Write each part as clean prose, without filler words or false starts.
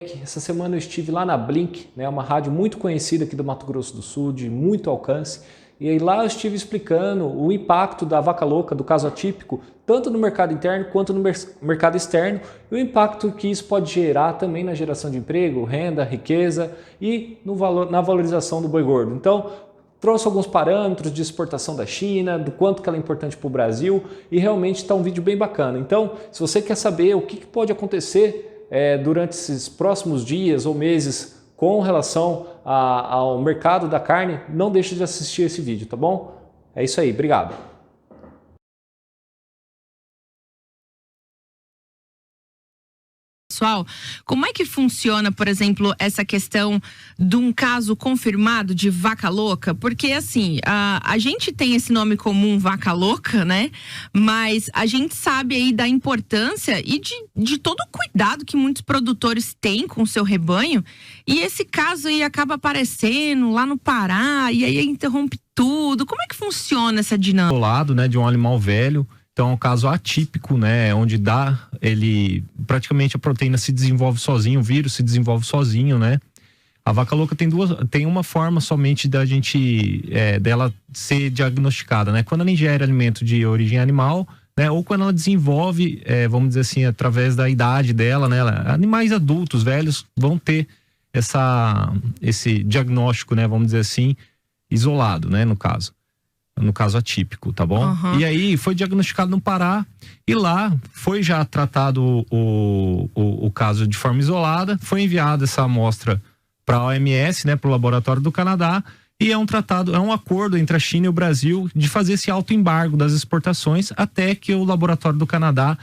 Essa semana eu estive lá na Blink, né, uma rádio muito conhecida aqui do Mato Grosso do Sul, de muito alcance, e aí lá eu estive explicando o impacto da vaca louca, do caso atípico, tanto no mercado interno quanto no mercado externo, e o impacto que isso pode gerar também na geração de emprego, renda, riqueza e no valor, na valorização do boi gordo. Então, trouxe alguns parâmetros de exportação da China, do quanto que ela é importante para o Brasil, e realmente está um vídeo bem bacana. Então, se você quer saber o que pode acontecer durante esses próximos dias ou meses com relação ao mercado da carne, não deixe de assistir esse vídeo, tá bom? É isso aí, obrigado. Pessoal, como é que funciona, por exemplo, essa questão de um caso confirmado de vaca louca? Porque, assim, a gente tem esse nome comum, vaca louca, né? Mas a gente sabe aí da importância e de todo o cuidado que muitos produtores têm com o seu rebanho. E esse caso aí acaba aparecendo lá no Pará, e aí interrompe tudo. Como é que funciona essa dinâmica? Do lado, né, de um animal velho. Então é um caso atípico, né, onde praticamente a proteína se desenvolve sozinho, o vírus se desenvolve sozinho, né. A vaca louca tem uma forma somente dela ser diagnosticada, né, quando ela ingere alimento de origem animal, né, ou quando ela desenvolve, vamos dizer assim, através da idade dela, né, animais adultos, velhos, vão ter esse diagnóstico, né, vamos dizer assim, isolado, né, no caso atípico, tá bom? Uhum. E aí foi diagnosticado no Pará e lá foi já tratado o caso de forma isolada, foi enviada essa amostra para a OMS, né, para o laboratório do Canadá, e é um acordo entre a China e o Brasil de fazer esse autoembargo das exportações até que o laboratório do Canadá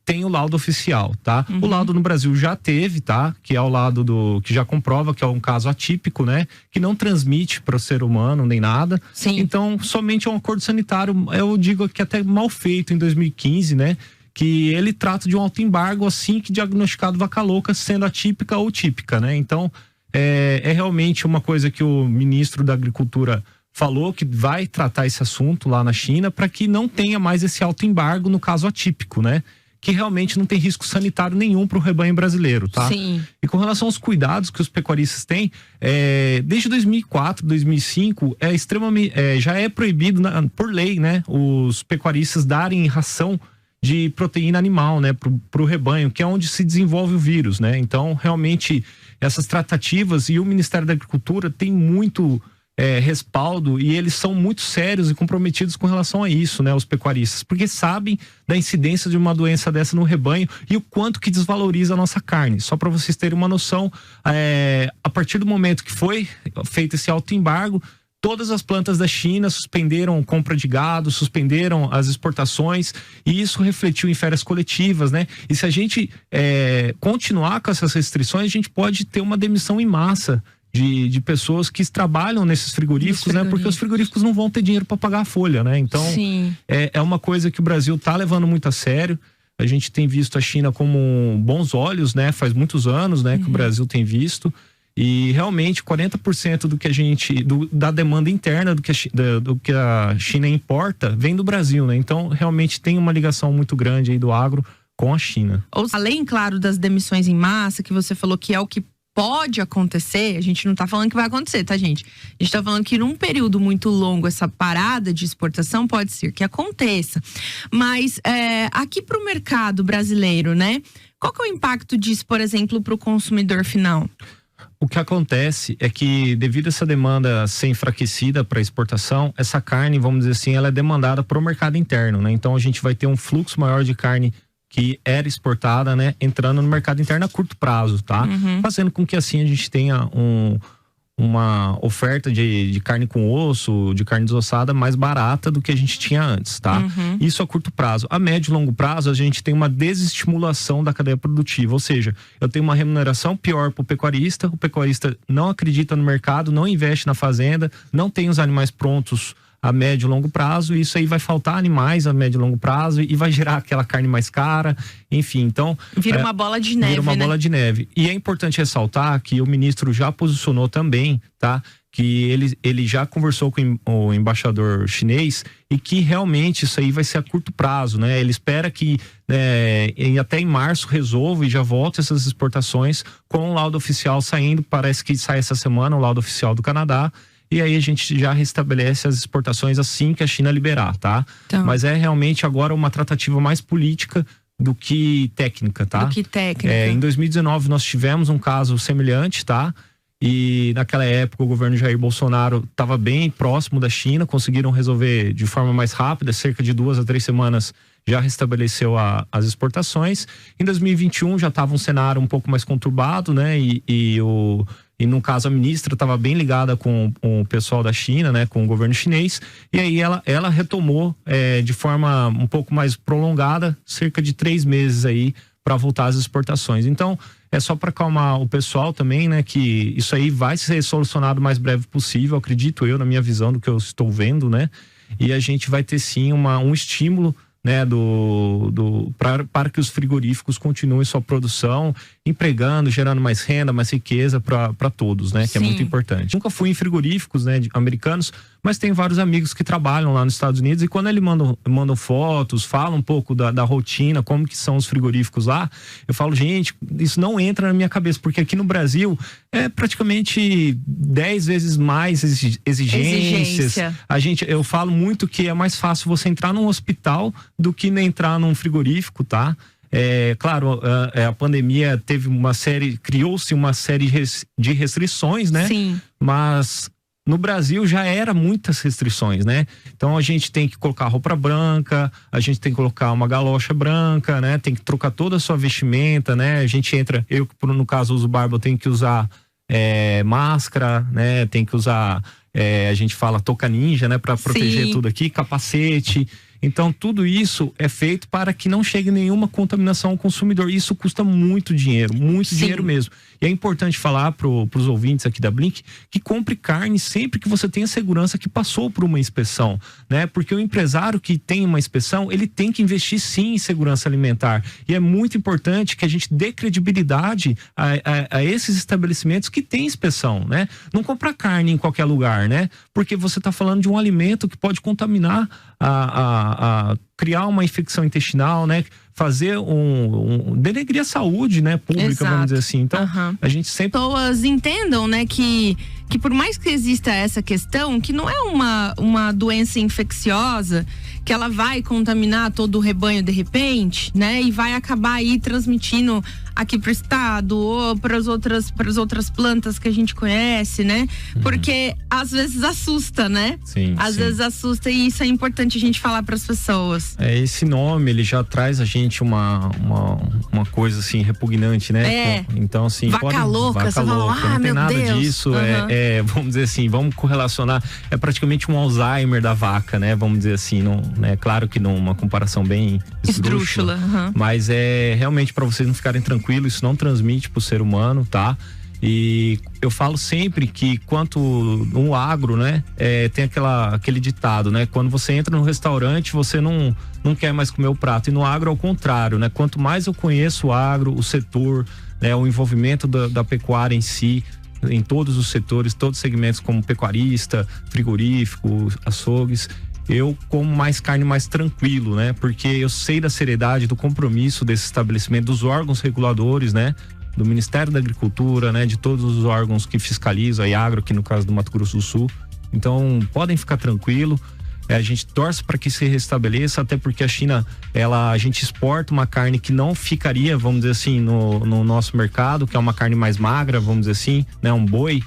tem o laudo oficial, tá? Uhum. O laudo no Brasil já teve, tá? Que é o laudo que já comprova que é um caso atípico, né? Que não transmite para o ser humano nem nada. Sim. Então, somente é um acordo sanitário, eu digo que até mal feito em 2015, né? Que ele trata de um autoembargo assim que diagnosticado vaca louca, sendo atípica ou típica, né? Então, é realmente uma coisa que o ministro da Agricultura falou que vai tratar esse assunto lá na China para que não tenha mais esse autoembargo no caso atípico, né? Que realmente não tem risco sanitário nenhum para o rebanho brasileiro, tá? Sim. E com relação aos cuidados que os pecuaristas têm, desde 2004, 2005, já é proibido por lei, né, os pecuaristas darem ração de proteína animal, né, para o rebanho, que é onde se desenvolve o vírus, né? Então, realmente, essas tratativas e o Ministério da Agricultura tem muito respaldo e eles são muito sérios e comprometidos com relação a isso, né, os pecuaristas, porque sabem da incidência de uma doença dessa no rebanho e o quanto que desvaloriza a nossa carne. Só para vocês terem uma noção, a partir do momento que foi feito esse autoembargo, todas as plantas da China suspenderam compra de gado, suspenderam as exportações, e isso refletiu em férias coletivas, né? E se a gente continuar com essas restrições, a gente pode ter uma demissão em massa de pessoas que trabalham nesses frigoríficos, né? Porque os frigoríficos não vão ter dinheiro para pagar a folha, né? Então, é uma coisa que o Brasil tá levando muito a sério. A gente tem visto a China como bons olhos, né? Faz muitos anos, né, que o Brasil tem visto. E realmente 40% da demanda interna do que a China importa vem do Brasil, né? Então, realmente tem uma ligação muito grande aí do agro com a China. Além, claro, das demissões em massa, que você falou que é o que pode acontecer, a gente não tá falando que vai acontecer, tá, gente? A gente tá falando que num período muito longo, essa parada de exportação pode ser que aconteça. Mas aqui pro mercado brasileiro, né? Qual que é o impacto disso, por exemplo, pro consumidor final? O que acontece é que, devido a essa demanda ser enfraquecida para exportação, essa carne, vamos dizer assim, ela é demandada para o mercado interno, né? Então a gente vai ter um fluxo maior de carne que era exportada, né, entrando no mercado interno a curto prazo, tá? Fazendo com que assim a gente tenha uma oferta de carne com osso, de carne desossada mais barata do que a gente tinha antes, tá? Isso a curto prazo. A médio e longo prazo, a gente tem uma desestimulação da cadeia produtiva, ou seja, eu tenho uma remuneração pior para o pecuarista não acredita no mercado, não investe na fazenda, não tem os animais prontos a médio e longo prazo, e isso aí vai faltar animais a médio e longo prazo e vai gerar aquela carne mais cara, enfim, então... Vira uma bola de neve, Vira uma bola de neve. E é importante ressaltar que o ministro já posicionou também, tá? que ele já conversou com o embaixador chinês e que realmente isso aí vai ser a curto prazo, né? Ele espera que até em março resolva e já volte essas exportações com o laudo oficial saindo, parece que sai essa semana o laudo oficial do Canadá, e aí a gente já restabelece as exportações assim que a China liberar, tá? Então, mas é realmente agora uma tratativa mais política do que técnica, tá? Do que técnica. Em 2019 nós tivemos um caso semelhante, tá? E naquela época o governo Jair Bolsonaro estava bem próximo da China, conseguiram resolver de forma mais rápida, cerca de 2 a 3 semanas já restabeleceu as exportações. Em 2021 já estava um cenário um pouco mais conturbado, né? E no caso a ministra estava bem ligada com o pessoal da China, né? Com o governo chinês. E aí ela retomou de forma um pouco mais prolongada, cerca de 3 meses aí para voltar às exportações. Então é só para acalmar o pessoal também, né? Que isso aí vai ser solucionado o mais breve possível, acredito eu, na minha visão do que eu estou vendo, né? E a gente vai ter sim um estímulo, né, para que os frigoríficos continuem sua produção, empregando, gerando mais renda, mais riqueza para todos, né? Que é muito importante. Nunca fui em frigoríficos, né, americanos, mas tem vários amigos que trabalham lá nos Estados Unidos e quando eles mandam fotos, falam um pouco da rotina, como que são os frigoríficos lá, eu falo, gente, isso não entra na minha cabeça, porque aqui no Brasil é praticamente 10 vezes mais exigências. Eu falo muito que é mais fácil você entrar num hospital do que entrar num frigorífico, tá? Claro, a pandemia criou-se uma série de restrições, né? Sim. Mas no Brasil já era muitas restrições, né? Então a gente tem que colocar roupa branca, a gente tem que colocar uma galocha branca, né? Tem que trocar toda a sua vestimenta, né? A gente entra, eu no caso uso barba, eu tenho que usar máscara, né? Tem que usar, a gente fala touca ninja, né? Para proteger tudo aqui, capacete. Então, tudo isso é feito para que não chegue nenhuma contaminação ao consumidor. Isso custa muito dinheiro mesmo. E é importante falar para os ouvintes aqui da Blink que compre carne sempre que você tenha segurança que passou por uma inspeção, né? Porque o empresário que tem uma inspeção, ele tem que investir sim em segurança alimentar. E é muito importante que a gente dê credibilidade a esses estabelecimentos que têm inspeção, né? Não comprar carne em qualquer lugar, né? Porque você está falando de um alimento que pode contaminar criar uma infecção intestinal, né? Fazer denegrir a saúde, né? Pública, exato, vamos dizer assim. Então, a gente sempre... Pessoas entendam, né? Que por mais que exista essa questão, que não é uma doença infecciosa, que ela vai contaminar todo o rebanho de repente, né? E vai acabar aí transmitindo aqui pro estado ou para as outras plantas que a gente conhece, né? Porque às vezes assusta, né? Sim, às vezes assusta e isso é importante a gente falar para as pessoas. Esse nome, ele já traz a gente uma coisa assim repugnante, né? Então assim, vaca louca, você fala, não tem nada Deus. disso, vamos dizer assim, vamos correlacionar, é praticamente um Alzheimer da vaca, né? Vamos dizer assim, não, né? Claro que não, uma comparação bem esdrúxula, mas é realmente para vocês não ficarem tranquilos, isso não transmite pro ser humano, tá? E eu falo sempre que quanto no agro, né, tem aquele ditado, né? Quando você entra no restaurante, você não quer mais comer o prato. E no agro é o contrário, né? Quanto mais eu conheço o agro, o setor, né, o envolvimento da pecuária em si, em todos os setores, todos os segmentos como pecuarista, frigorífico, açougues, eu como mais carne mais tranquilo, né? Porque eu sei da seriedade, do compromisso desse estabelecimento, dos órgãos reguladores, né? Do Ministério da Agricultura, né? De todos os órgãos que fiscalizam a Iagro, aqui no caso do Mato Grosso do Sul. Então, podem ficar tranquilo. A gente torce para que se restabeleça, até porque a China, a gente exporta uma carne que não ficaria, vamos dizer assim, no nosso mercado, que é uma carne mais magra, vamos dizer assim, né? Um boi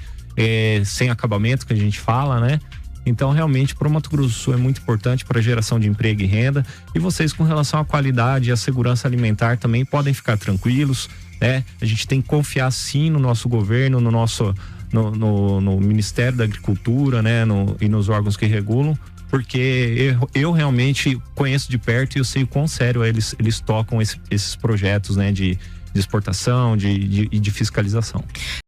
sem acabamento, que a gente fala, né? Então, realmente, para o Mato Grosso do Sul é muito importante para a geração de emprego e renda. E vocês, com relação à qualidade e à segurança alimentar, também podem ficar tranquilos, né? A gente tem que confiar sim no nosso governo, no Ministério da Agricultura, né? E nos órgãos que regulam, porque eu realmente conheço de perto e eu sei o quão sério eles tocam esses projetos, né? De exportação, de fiscalização.